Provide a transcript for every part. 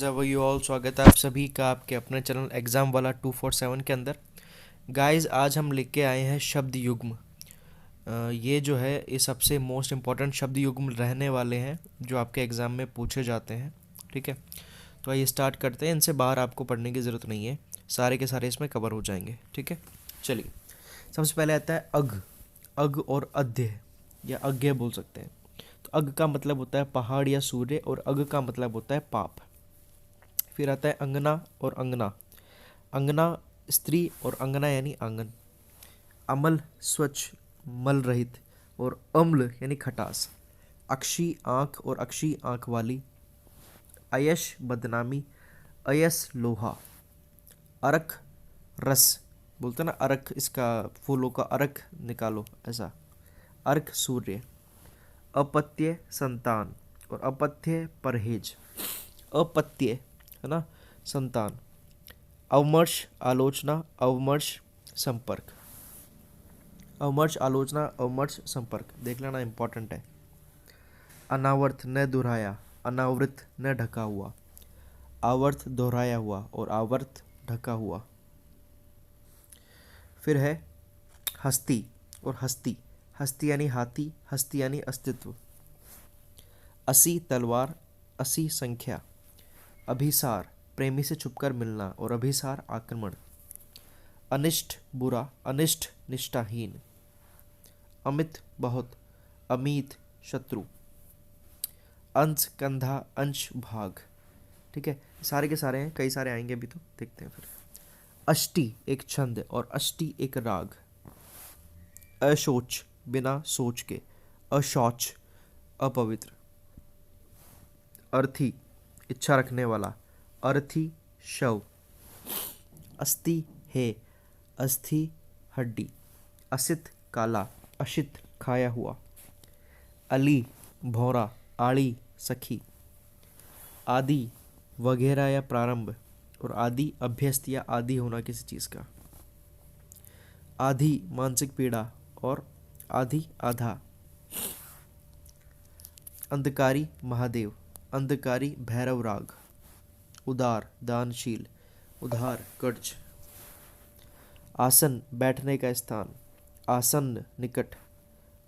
Guys, अब you all स्वागत है आप सभी का आपके अपने चैनल एग्ज़ाम वाला 247 के अंदर। गाइस, आज हम लेके आए हैं शब्द युग्म। ये जो है ये सबसे मोस्ट इम्पॉर्टेंट शब्द युग्म रहने वाले हैं जो आपके एग्ज़ाम में पूछे जाते हैं। ठीक है, तो आइए स्टार्ट करते हैं। इनसे बाहर आपको पढ़ने की ज़रूरत नहीं है, सारे के सारे इसमें कवर हो जाएंगे। ठीक है, चलिए। सबसे पहले आता है अग। अग और अध्य या अज्ञे बोल सकते हैं। तो अग का मतलब होता है पहाड़ या सूर्य, और अग का मतलब होता है पाप। फिर आता है अंगना और अंगना। अंगना स्त्री और अंगना यानी आंगन। अमल स्वच्छ मल रहित, और अम्ल यानी खटास। अक्षी आँख और अक्षी आँख वाली। अयश बदनामी, अयस लोहा। अरख रस, बोलते ना अरख, इसका फूलों का अरख निकालो ऐसा। अर्क सूर्य। अपत्य संतान, और अपत्य परहेज। अपत्य है ना, संतान। अवमर्श आलोचना, अवमर्श संपर्क। अवमर्श आलोचना, अवमर्श संपर्क देख लेना, इंपॉर्टेंट है। अनावर्त न दोहराया, अनावृत न ढका हुआ। आवर्त दोहराया हुआ और आवर्त ढका हुआ। फिर है हस्ती और हस्ती। हस्ती यानी हाथी, हस्ती यानी अस्तित्व। असी तलवार, असी संख्या। अभिसार प्रेमी से छुपकर मिलना, और अभिसार आक्रमण। अनिष्ट बुरा, अनिष्ट निष्ठाहीन। अमित बहुत, अमित शत्रु। अंश कंधा, अंश भाग। ठीक है, सारे के सारे हैं, कई सारे आएंगे अभी, तो देखते हैं फिर। अष्टी एक छंद, और अष्टी एक राग। अशोच बिना सोच के, अशौच अपवित्र। अर्थी इच्छा रखने वाला, अर्थी शव। अस्थि है, अस्थि हड्डी। असित काला, अशित खाया हुआ। अली भौरा, आड़ी सखी। आदि वगैरह या प्रारंभ, और आदि अभ्यस्त या आदि होना किसी चीज़ का। आधी मानसिक पीड़ा, और आधी आधा। अंधकारी महादेव, अंधकारी भैरव राग। उदार दानशील, उधार कर्ज। आसन बैठने का स्थान, आसन्न निकट।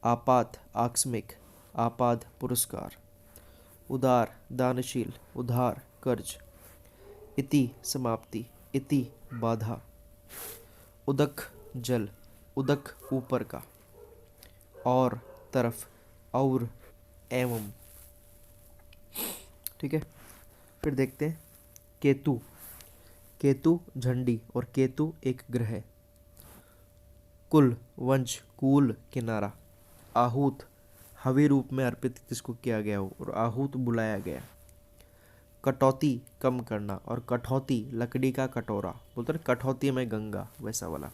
आपात आकस्मिक, आपाद पुरस्कार। उदार दानशील, उधार कर्ज। इति समाप्ति, इति बाधा। उदक जल, उदक ऊपर का। और तरफ, और एवं। ठीक है, फिर देखते हैं केतु। केतु झंडी, और केतु एक ग्रह। कुल वंश, कूल किनारा। आहूत हवि रूप में अर्पित जिसको किया गया हो, और आहूत बुलाया गया। कटौती कम करना, और कठौती लकड़ी का कटोरा, बोलते हैं कठौती में गंगा, वैसा वाला।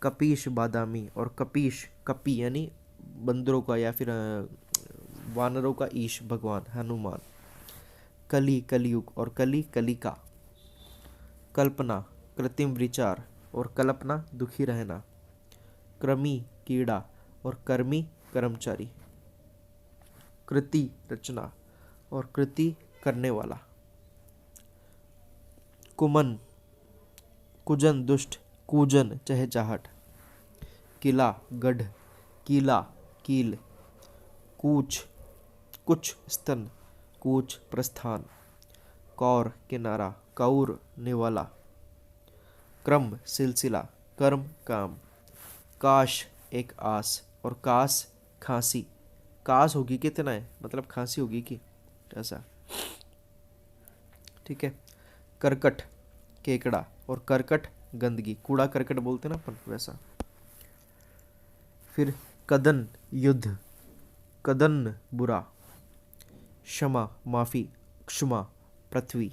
कपीश बादामी, और कपीश कपी यानी बंदरों का या फिर वानरों का ईश भगवान हनुमान। कली कलयुग, और कली कलिका। कल्पना कृत्रिम विचार, और कल्पना दुखी रहना। कृमि कीड़ा, और कर्मी कर्मचारी। कृति रचना, और कृति करने वाला। कुमन कुजन दुष्ट, कूजन चहचाहट। किला गढ़, कीला कील। कूच कुछ स्तन, कूच प्रस्थान। कौर किनारा, कौर निवाला। क्रम सिलसिला, कर्म काम। काश एक आस, और कास खांसी। कास होगी कितना है, मतलब खांसी होगी कि ऐसा। ठीक है, करकट केकड़ा, और करकट गंदगी, कूड़ा करकट बोलते ना अपन, वैसा। फिर कदन युद्ध, कदन बुरा। क्षमा माफी, क्षमा पृथ्वी।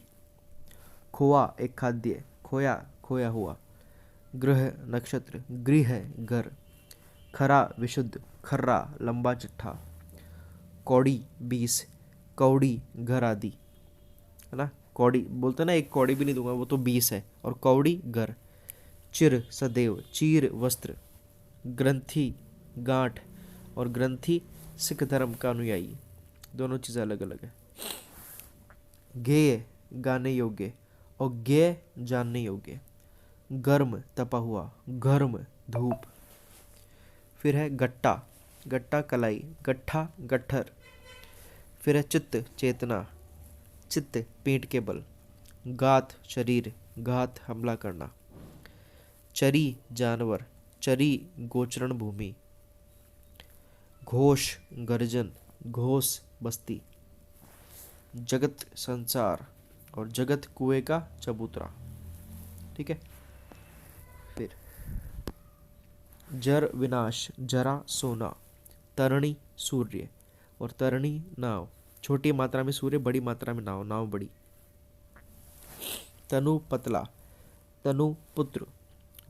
खोआ एक खाद्य, खोया खोया हुआ। ग्रह नक्षत्र, गृह घर। खरा विशुद्ध, खर्रा लंबा चिट्ठा। कौड़ी 20, कौड़ी घर आदि, है ना। कौड़ी बोलते ना, एक कौड़ी भी नहीं दूंगा, वो तो 20 है, और कौड़ी घर। चिर सदैव, चीर वस्त्र। ग्रंथि गांठ, और ग्रंथि सिख धर्म का अनुयायी, दोनों चीज़ें अलग अलग है। गेय गाने योग्य और ज्ञ जानने योग्य। गर्म तपा हुआ, गर्म धूप। फिर है गट्टा, गट्टा कलाई, गट्ठा गट्ठर। फिर है चित्त चेतना, चित्त पीठ के बल। गात शरीर, घात हमला करना। चरी जानवर, चरी गोचरण भूमि। घोष गर्जन, घोष बस्ती। जगत संसार और जगत कुएं का चबूतरा। ठीक है। फिर जर विनाश, जरा सोना। तरणी सूर्य और तरणी नाव, छोटी मात्रा में सूर्य, बड़ी मात्रा में नाव, नाव बड़ी। तनु पतला, तनु पुत्र।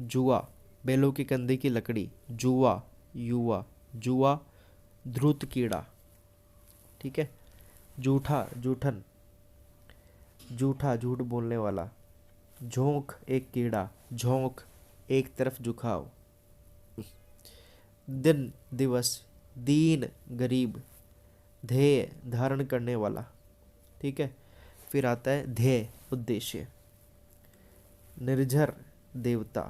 जुआ बैलों के कंधे की लकड़ी, जुआ युवा, जुआ ध्रुत कीड़ा। ठीक है। जूठा जूठन, जूठा झूठ बोलने वाला। झोंक एक कीड़ा, झोंक एक तरफ झुकाव। दिन दिवस, दीन गरीब। ध्येय धारण करने वाला। ठीक है। फिर आता है ध्येय उद्देश्य। निर्झर देवता,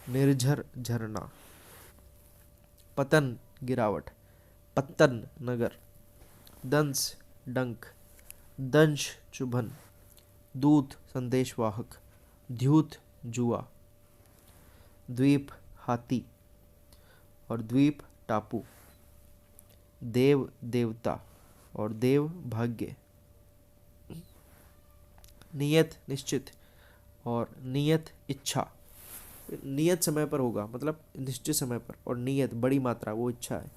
निर्झर झरना। पतन गिरावट, पत्तन नगर। दंश डंक, दंश चुभन। दूत संदेशवाहक, द्यूत जुआ। द्वीप हाथी और द्वीप टापू। देव देवता और देव भाग्य। नियत निश्चित और नियत इच्छा। नियत समय पर होगा मतलब निश्चित समय पर, और नियत बड़ी मात्रा वो इच्छा है।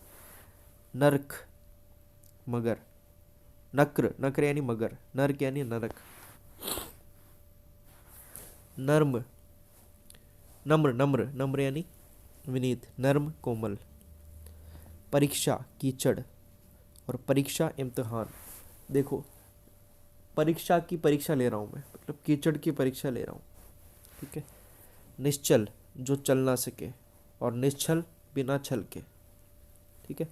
नरक मगर, नक्र, नक्र यानी मगर, नरक यानी नरक। नर्म नम्र, नम्र, नम्र यानी विनीत, नर्म कोमल। परीक्षा कीचड़ और परीक्षा इम्तिहान। देखो परीक्षा की परीक्षा ले रहा हूँ मैं, मतलब कीचड़ की परीक्षा ले रहा हूँ। ठीक है। निश्चल जो चल ना सके और निश्चल बिना छल के। ठीक है।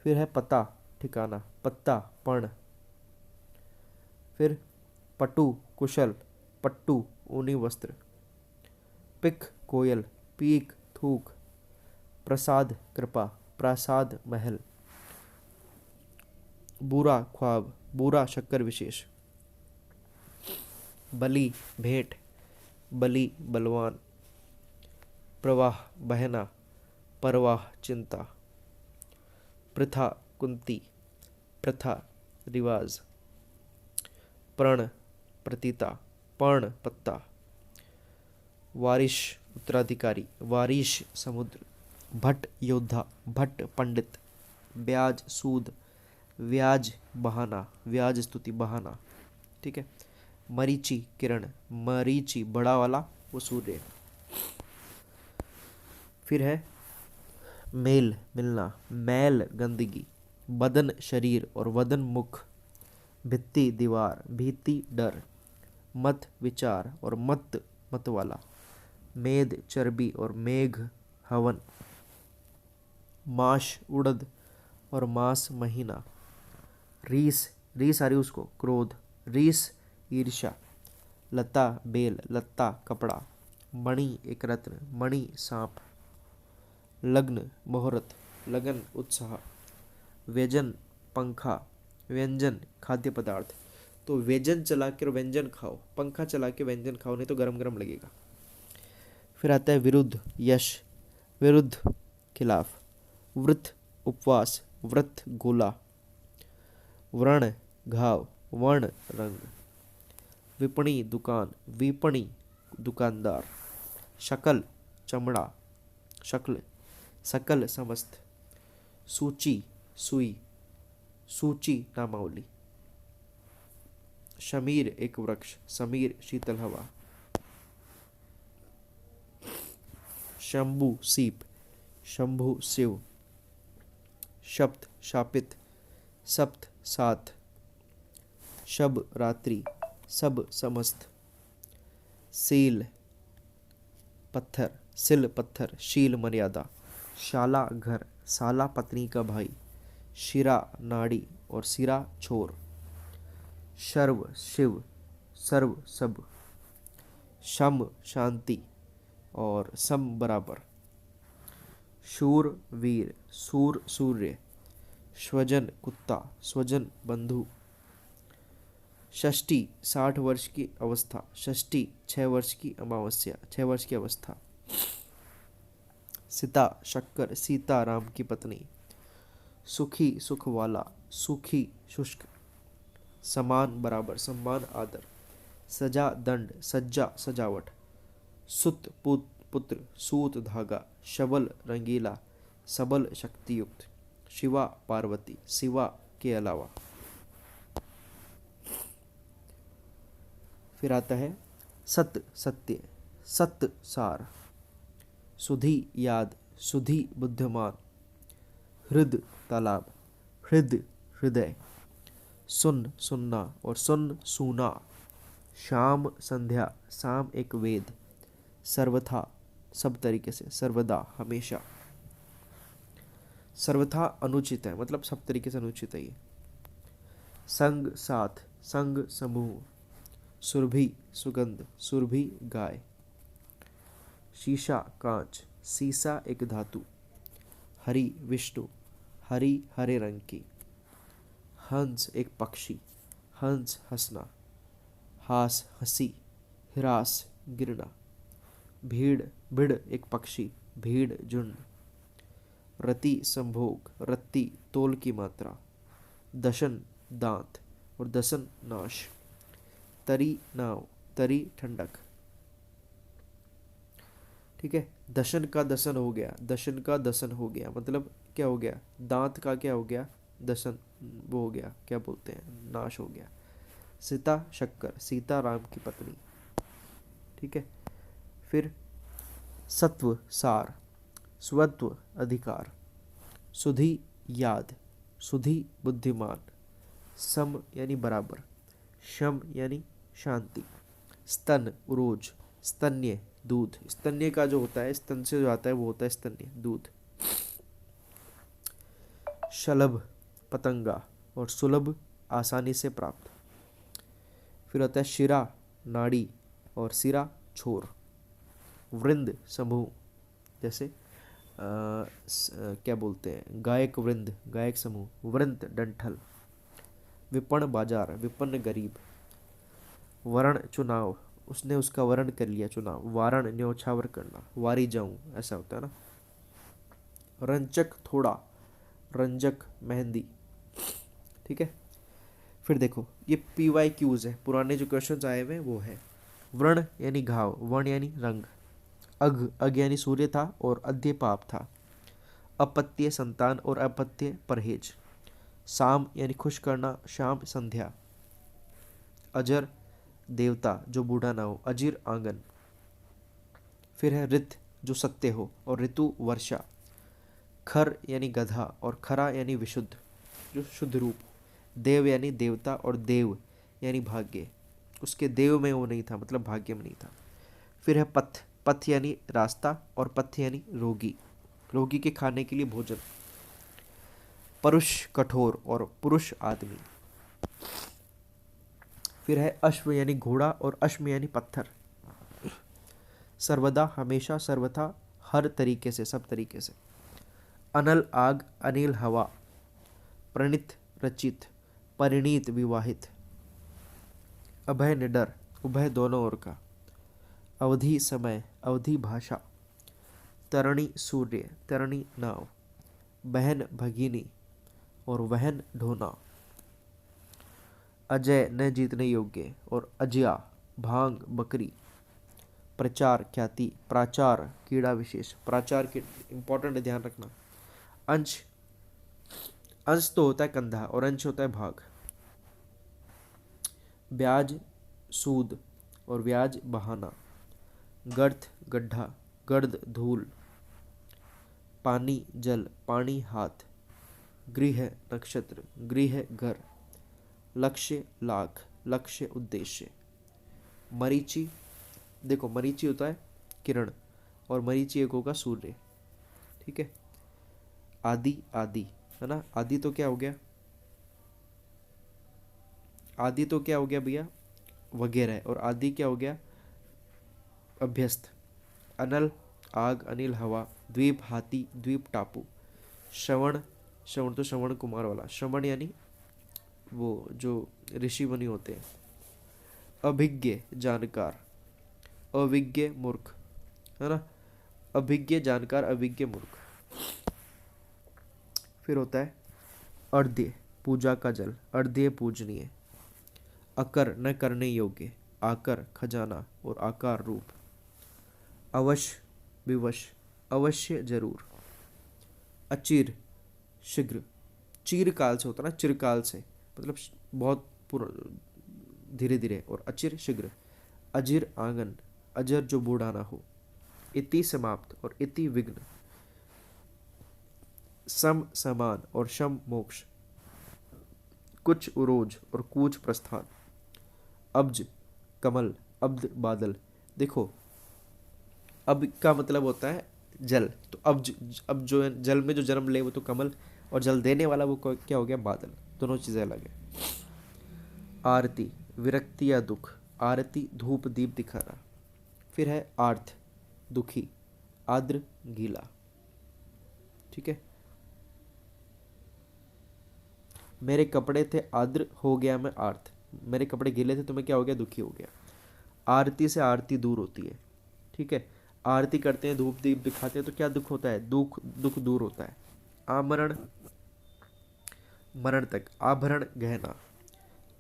फिर है पता ठिकाना, पत्ता पर्ण। फिर पटु कुशल, पट्टू ऊनी वस्त्र। पिक कोयल, पीक थूक। प्रसाद कृपा, प्रासाद महल। बुरा ख्वाब, बुरा शक्कर विशेष। बलि भेंट, बलि बलवान। प्रवाह बहना, परवाह चिंता। प्रथा कुंती, प्रथा रिवाज। प्रण प्रतीता, पर्ण पत्ता। वारिश उत्तराधिकारी, वारिश समुद्र। भट्ट योद्धा, भट्ट पंडित। ब्याज सूद, व्याज बहाना, व्याज स्तुति बहाना। ठीक है। मरीचि किरण, मरीचि बड़ा वाला वो सूर्य। फिर है मेल मिलना, मैल गंदगी। बदन शरीर और वदन मुख। भित्ति दीवार, भीति डर। मत विचार और मत मत वाला। मेद चर्बी और मेघ हवन। माश उड़द और मास महीना। रीस, रीस आ रही उसको क्रोध, रीस ईर्ष्या। लता बेल, लत्ता कपड़ा। मणि एक रत्न, मणि सांप। लग्न मुहूर्त, लगन उत्साह। व्यंजन पंखा, व्यंजन खाद्य पदार्थ। तो व्यंजन चला के व्यंजन खाओ, पंखा चला के व्यंजन खाओ, नहीं तो गरम गरम लगेगा। फिर आता है विरुद्ध यश, विरुद्ध खिलाफ। व्रत उपवास, व्रत गोला। व्रण घाव, वर्ण रंग। विपणी दुकान, विपणी दुकानदार। शकल चमड़ा, शक्ल। सकल समस्त। सूची सुई, सूची नामावली। शमीर एक वृक्ष, समीर शीतल हवा। शंभु सीप, शंभु शिव। शब्द शापित, सप्त सात। शब रात्रि, सब समस्त। सील पत्थर, सिल पत्थर, शील मर्यादा। शाला घर, साला पत्नी का भाई। शिरा नाड़ी और सिरा छोर। शर्व शिव, सर्व सब, शम शांति और सम बराबर, शूर वीर, सूर सूर्य, स्वजन कुत्ता, स्वजन बंधु, षष्ठी 60 वर्ष की अवस्था, षष्ठी 6 वर्ष की अमावस्या, 6 वर्ष की अवस्था, सीता शक्कर, सीता राम की पत्नी, सुखी सुख वाला, सुखी शुष्क, समान बराबर, सम्मान आदर, सजा दंड, सज्जा सजावट, सुत पुत्र, सूत धागा, शबल रंगीला, सबल शक्तियुक्त, शिवा पार्वती, शिवा के अलावा। फिर आता है सत्य सत्य, सत्य सार, सुधि याद, सुधि बुद्धिमान, हृद तालाब, हृद हृदय, सुन सुनना और सुन सूना, शाम संध्या, शाम एक वेद, सर्वथा सब तरीके से, सर्वदा हमेशा, सर्वथा अनुचित है मतलब सब तरीके से अनुचित है ये, संग साथ, संग समूह, सुरभि सुगंध, सुरभि गाय, शीशा कांच, सीसा एक धातु, हरि विष्णु, हरि हरे रंग की, हंस एक पक्षी, हंस हंसना, हास हंसी, हिरास गिरना, भीड़ भिड़ एक पक्षी, भीड़ झुंड, रति संभोग, रत्ती तोल की मात्रा, दशन दांत और दसन नाश, तरी नाव, तरी ठंडक। ठीक है, दशन का दसन हो गया, दशन का दसन हो गया मतलब क्या हो गया, दांत का क्या हो गया, दसन वो हो गया, क्या बोलते हैं, नाश हो गया। सीता शक्कर, सीता राम की पत्नी। ठीक है, फिर सत्व सार, स्वत्व अधिकार, सुधि याद, सुधि बुद्धिमान, सम यानी बराबर, शम यानी शांति, स्तन उरोज, स्तन्य दूध, स्तन्य का जो होता है, स्तन से जो आता है वो होता है स्तन्य दूध, शलभ पतंगा और सुलभ आसानी से प्राप्त। फिर होता है शिरा नाड़ी और सिरा छोर, वृंद समूह, जैसे क्या बोलते हैं, गायक वृंद, गायक समूह, वृंत डंठल, विपण बाजार, विपन्न गरीब, वरण चुनाव, उसने उसका वरण कर लिया चुनाव, वारण न्योछावर करना, वारी जाऊं ऐसा होता है ना, रंचक थोड़ा, रंजक मेहंदी। ठीक है, फिर देखो ये PYQs है, पुराने जो क्वेश्चंस आए हुए वो है, व्रण यानी घाव, वर्ण यानी रंग, अग यानी सूर्य था और अध्य पाप था, अपत्य संतान और अपत्य परहेज, शाम यानी खुश करना, शाम संध्या, अजर देवता जो बूढ़ा ना हो, अजीर आंगन। फिर है ऋत जो सत्य हो और ऋतु वर्षा, खर यानी गधा और खरा यानी विशुद्ध जो शुद्ध रूप, देव यानी देवता और देव यानी भाग्य, उसके देव में वो नहीं था मतलब भाग्य में नहीं था। फिर है पथ, पथ यानी रास्ता और पथ यानी रोगी, रोगी के खाने के लिए भोजन, परुष कठोर और पुरुष आदमी। फिर है अश्व यानी घोड़ा और अश्म यानी पत्थर, सर्वदा हमेशा, सर्वथा हर तरीके से, सब तरीके से, अनल आग, अनिल हवा, प्रणित रचित, परिणीत विवाहित, अभय निडर, उभय दोनों ओर का, अवधि समय, अवधि भाषा, तरणी सूर्य, तरणी नाव, बहन भगिनी और वहन ढोना, अजय न जीतने योग्य और अजया भांग बकरी, प्रचार ख्याति, प्राचार कीड़ा विशेष, प्राचार के इंपॉर्टेंट ध्यान रखना, अंश, अंश तो होता है कंधा और अंश होता है भाग, ब्याज सूद और ब्याज बहाना, गर्त गड्ढा, गर्द धूल, पानी जल, पानी हाथ, गृह नक्षत्र, गृह घर, लक्ष्य लाख, लक्ष्य उद्देश्य, मरीचि, देखो मरीचि होता है किरण और मरीचि एक होगा सूर्य। ठीक है, आदि आदि है ना, आदि तो क्या हो गया, आदि तो क्या हो गया भैया, वगैरह, और आदि क्या हो गया, अभ्यस्त। अनल आग, अनिल हवा, द्वीप हाथी, द्वीप टापू। श्रवण, श्रवण तो श्रवण कुमार वाला, श्रवण यानी वो जो ऋषि मुनि होते हैं। अभिज्ञ जानकार, अविज्ञ मूर्ख, है ना। अभिज्ञ जानकार, अविज्ञ मूर्ख। फिर होता है अर्ध्य, पूजा का जल, अर्ध्य पूजनीय। अकर, न करने योग्य, आकर खजाना और आकार रूप। अवश्य विवश, अवश्य जरूर। अचिर शीघ्र, चीर काल से होता है ना, चिरकाल से, मतलब बहुत धीरे धीरे, और अचिर शीघ्र। अजिर आंगन, अजर जो बूढ़ा ना हो। इति समाप्त और इति विघ्न। सम समान और शम मोक्ष। कुछ उरोज और कूच प्रस्थान। अब्ज कमल, अब्द बादल। देखो अब का मतलब होता है जल, तो अब जो जल में जो जन्म ले वो तो कमल, और जल देने वाला वो क्या हो गया, बादल। दोनों चीजें अलग है। आरती विरक्ति या दुख, आरती धूप दीप दिखाना। फिर है आर्थ, दुखी, आर्द्र गीला। ठीक है, मेरे कपड़े थे आर्द्र, हो गया मैं आर्थ। मेरे कपड़े गीले थे तो मैं क्या हो गया, दुखी हो गया। आरती से आरती दूर होती है। ठीक है, आरती करते हैं, धूप दीप दिखाते हैं, तो क्या दुख होता है, दुख दुख दूर होता है। आमरण मरण तक, आभरण गहना।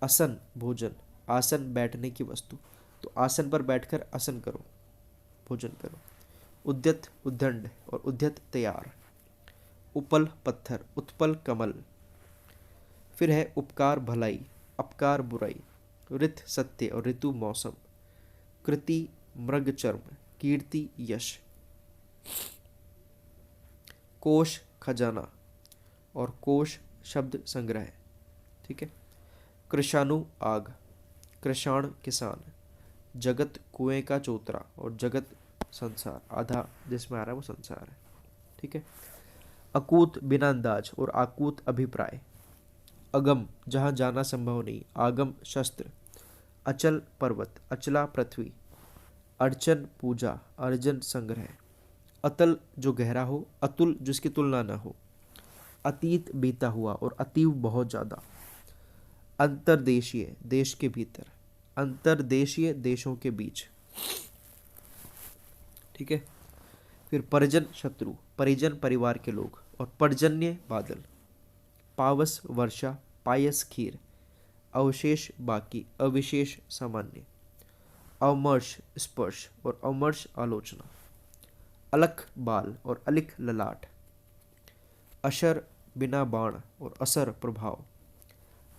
आसन भोजन, आसन बैठने की वस्तु, तो आसन पर बैठकर आसन करो, भोजन करो। उद्यत उद्दंड और उद्यत तैयार। उपल पत्थर, उत्पल कमल। फिर है उपकार भलाई, अपकार बुराई। ऋत सत्य और ऋतु मौसम। कृति मृग चर्म, कीर्ति यश। कोश खजाना, और कोश शब्द संग्रह। ठीक है, कृषाणु आग, कृषाण किसान। जगत कुएं का चौतरा, और जगत संसार, आधा जिसमें आ रहा है वो संसार है। ठीक है, अकूत बिना अंदाज और आकूत अभिप्राय। अगम जहां जाना संभव नहीं, आगम शस्त्र। अचल पर्वत, अचला पृथ्वी। अर्चन पूजा, अर्जन संग्रह। अतल जो गहरा हो, अतुल जिसकी तुलना न हो। अतीत बीता हुआ, और अतीव बहुत ज्यादा। अंतरदेशीय देश के भीतर, अंतरदेशीय देशों के बीच। ठीक है, फिर परिजन शत्रु, परिजन परिवार के लोग, और पर्जन्य बादल। पावस वर्षा, पायस खीर। अवशेष बाकी, अविशेष सामान्य। अमर्ष स्पर्श, और अमर्ष आलोचना। अलख बाल, और अलिख ललाट। अशर बिना बाण, और असर प्रभाव।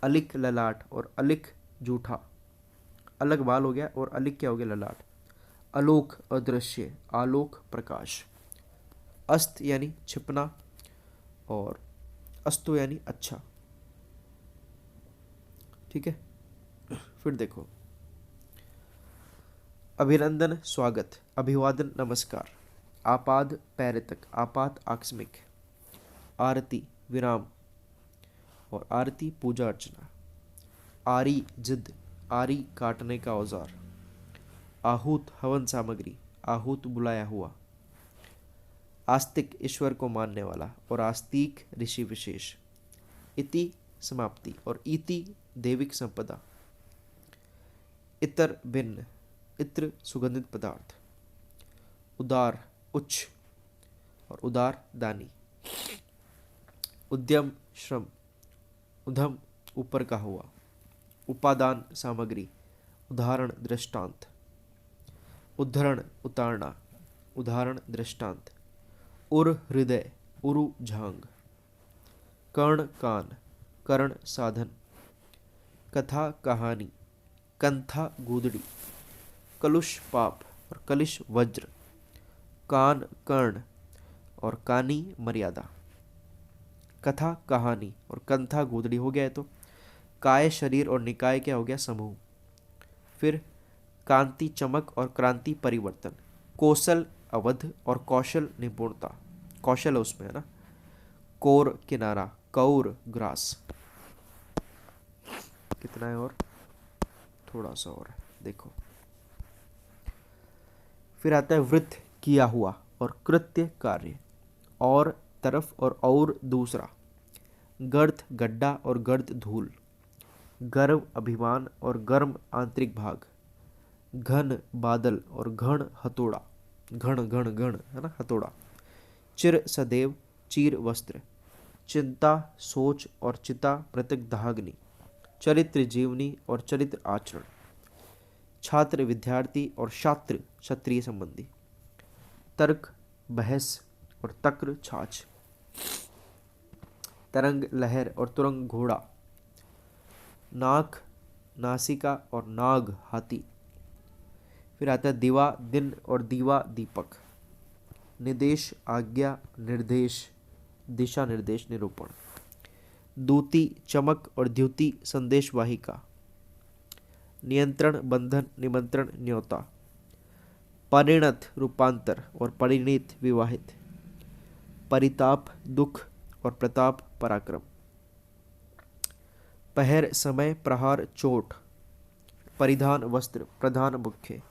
अलिख ललाट और अलिख जूठा। अलग बाल हो गया, और अलिख क्या हो गया, ललाट। आलोक अदृश्य, आलोक प्रकाश। अस्त यानी छिपना, और अस्तु यानी अच्छा। ठीक है, फिर देखो अभिनंदन स्वागत, अभिवादन नमस्कार। आपाद पैरतक, आपात आकस्मिक। आरती विराम, और आरती पूजा अर्चना। आरी जिद, आरी काटने का औजार। आहूत हवन सामग्री, आहूत बुलाया हुआ। आस्तिक ईश्वर को मानने वाला, और आस्तिक ऋषि विशेष। इति समाप्ति, और इति देविक संपदा। इतर भिन्न, इत्र सुगंधित पदार्थ। उदार उच्च, और उदार दानी। उद्यम श्रम, उधम ऊपर का हुआ। उपादान सामग्री, उदाहरण दृष्टांत। उद्धरण उतारना, उदाहरण दृष्टांत। उर हृदय, उरु झांग। कर्ण कान, कर्ण साधन। कथा कहानी, कंथा गूदड़ी। कलुष पाप, और कलिश वज्र। कान कर्ण, और कानी मर्यादा। कथा कहानी, और कंथा गूदड़ी हो गया है तो। काय शरीर, और निकाय क्या हो गया, समूह। फिर कांति चमक, और क्रांति परिवर्तन। कौशल अवध, और कौशल निपुणता, कौशल उसमें है ना। कोर किनारा, कौर ग्रास। कितना है और, थोड़ा सा और है। देखो। फिर आता है वृत्त, किया हुआ, और कृत्य, कार्य, और तरफ और दूसरा, गर्त, गड्ढा और गर्त, धूल, गर्व, अभिमान और गर्म, आंतरिक भाग, घन, बादल और घण, हथौड़ा, घण घण घण है ना, हथौड़ा, चिर, सदैव, चीर, वस्त्र, चिंता, सोच और चिता, मृतक, दाहग्नि, चरित्र, जीवनी और चरित्र, आचरण, छात्र, विद्यार्थी और शास्त्र, क्षत्रिय संबंधी, तर्क, बहस और तक्र, छाछ, तरंग, लहर और तुरंग, घोड़ा, नाक, नासिका और नाग, हाथी। फिर आता है दिवा, दिन और दीवा, दीपक, निदेश, आज्ञा, निर्देश, दिशा निर्देश, निरूपण, दूती, चमक और द्युति, संदेश वाहिका, नियंत्रण, बंधन, निमंत्रण, न्योता, परिणत, रूपांतर और परिणीत, विवाहित, परिताप, दुख और प्रताप, पराक्रम, पहर, समय, प्रहार, चोट, परिधान, वस्त्र, प्रधान, मुख्य,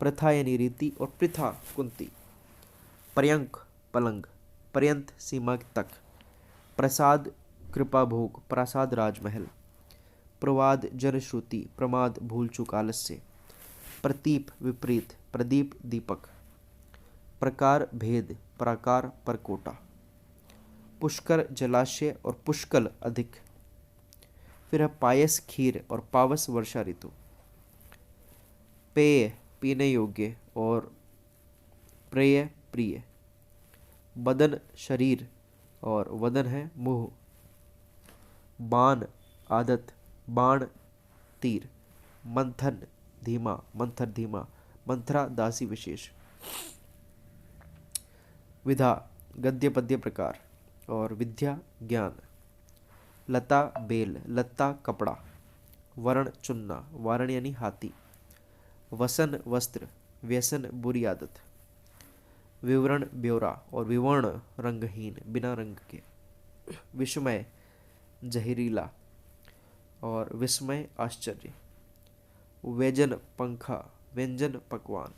प्रथा यानी रीति और प्रथा, कुंती, पर्यंक, पलंग, पर्यंत, सीमा तक, प्रसाद, कृपा भोग, प्रासाद, राजमहल, प्रवाद, जनश्रुति, प्रमाद, भूल चूक, आलस्य, प्रतीप, विपरीत, प्रदीप, दीपक, प्रकार, भेद, प्राकार, परकोटा, पुष्कर, जलाशय और पुष्कल, अधिक। फिर है पायस, खीर और पावस, वर्षा ऋतु, पेय, पीने योग्य और प्रेय, प्रिय, बदन, शरीर और वदन है मुंह, बाण, आदत, बाण, तीर, मंथन, धीमा, मंथर, धीमा, मंथरा, दासी, विशेष, विधा, गद्य पद्य प्रकार और विद्या, ज्ञान, लता, बेल, लत्ता, कपड़ा, वर्ण, चुनना, वारण यानी हाथी, वसन, वस्त्र, व्यसन, बुरी आदत, विवरण, ब्यौरा और विवर्ण, रंगहीन, बिना रंग के, विस्मय, जहरीला और विस्मय, आश्चर्य, व्यंजन, पंखा, व्यंजन, पकवान।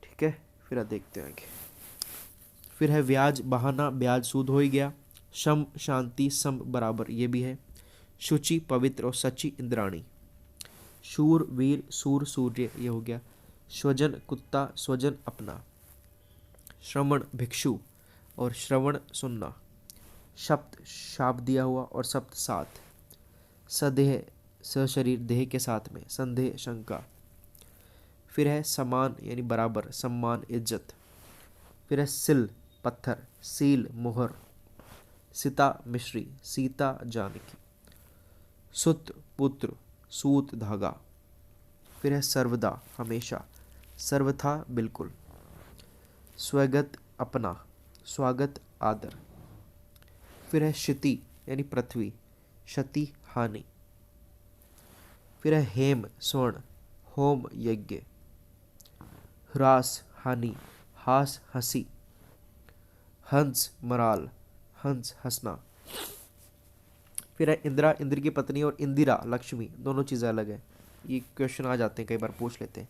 ठीक है, फिर देखते हैं आगे। फिर है व्याज, बहाना, ब्याज, सूद हो ही गया, शम, शांति, सम, बराबर, ये भी है, शुचि, पवित्र और सची, इंद्राणी, शूर, वीर, सूर, सूर्य, ये हो गया, स्वजन, कुत्ता, स्वजन, अपना, श्रवण, भिक्षु और श्रवण, सुनना, शब्द, शाप दिया हुआ और सप्त, सात, सदेह, सशरीर, देह के साथ में, संदेह, शंका। फिर है समान यानी बराबर, सम्मान, इज्जत। फिर है सिल, पत्थर, सील, मुहर, सीता, मिश्री, सीता, जानकी, सुत, पुत्र, सूत, धागा। फिर है सर्वदा, हमेशा, सर्वथा, बिल्कुल, स्वगत, अपना, स्वागत, आदर। फिर है क्षिति यानी पृथ्वी, क्षति, हानि। फिर है हेम, स्वर्ण, होम, यज्ञ, ह्रास, हानि, हास, हंसी, हंस, मराल, हंस, हंसना। फिर है इंदिरा, इंद्र की पत्नी, और इंदिरा, लक्ष्मी, दोनों चीज़ें अलग है, ये क्वेश्चन आ जाते हैं, कई बार पूछ लेते हैं।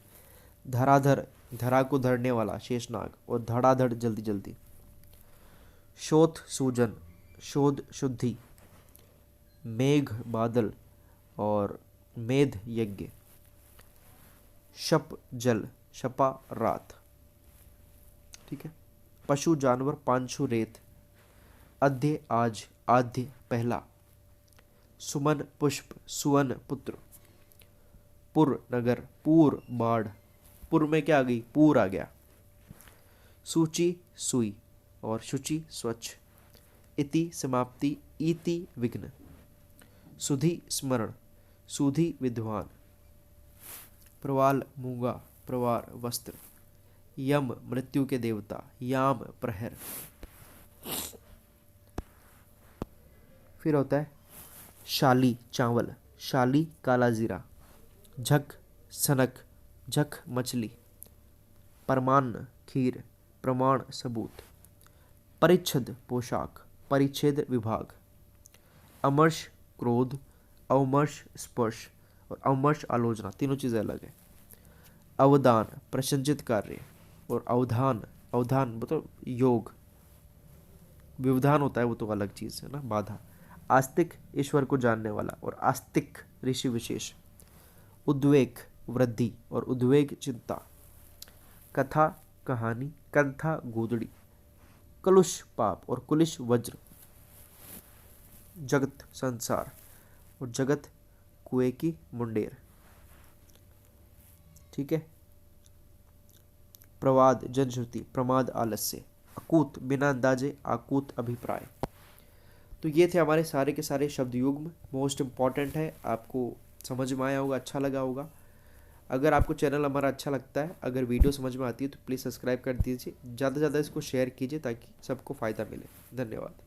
धराधर, धरा को धरने वाला, शेषनाग, और धड़ाधड़, जल्दी जल्दी। शोथ, सूजन, शोध, शुद्धि, मेघ, बादल और मेध, यज्ञ, शप, जल, शपा, रात। ठीक है। पशु, जानवर, पांशु, रेत, अध्य, आज, आद्य, पहला, सुमन, पुष्प, सुवन, पुत्र, पुर, नगर, पूर, बाढ़, पुर में क्या आ गई, पूर आ गया, सूची, सुई और शुचि, स्वच्छ, इति, समाप्ति, इति, विघ्न, सुधि, स्मरण, सुधि, विद्वान, प्रवाल, मूंगा, प्रवार, वस्त्र, यम, मृत्यु के देवता, याम, प्रहर। फिर होता है शाली, चावल, शाली, काला जीरा, झक, सनक, झक, मछली, परमान्न, खीर, प्रमाण, सबूत, परिच्छद, पोशाक, परिच्छेद, विभाग, अमर्ष, क्रोध, अवमर्श, स्पर्श और अवमर्श आलोचना, तीनों चीज़ें अलग है। अवदान प्रशंसित कार्य, और अवधान, अवधान मतलब योग, व्यवधान होता है वो तो अलग चीज़ है ना, बाधा। आस्तिक ईश्वर को जानने वाला, और आस्तिक ऋषि विशेष। उद्वेग वृद्धि, और उद्वेग चिंता। कथा कहानी, कंथा गोदड़ी। कलुष पाप, और कुलिश वज्र। जगत संसार, और जगत कुएं की मुंडेर। ठीक है। प्रवाद जनश्रुति, प्रमाद आलस्य। अकूत बिना अंदाजे, आकूत अभिप्राय। तो ये थे हमारे सारे के सारे शब्द युग्म, मोस्ट इम्पॉर्टेंट है, आपको समझ में आया होगा, अच्छा लगा होगा। अगर आपको चैनल हमारा अच्छा लगता है, अगर वीडियो समझ में आती है तो प्लीज़ सब्सक्राइब कर दीजिए, ज़्यादा से ज़्यादा इसको शेयर कीजिए ताकि सबको फ़ायदा मिले। धन्यवाद।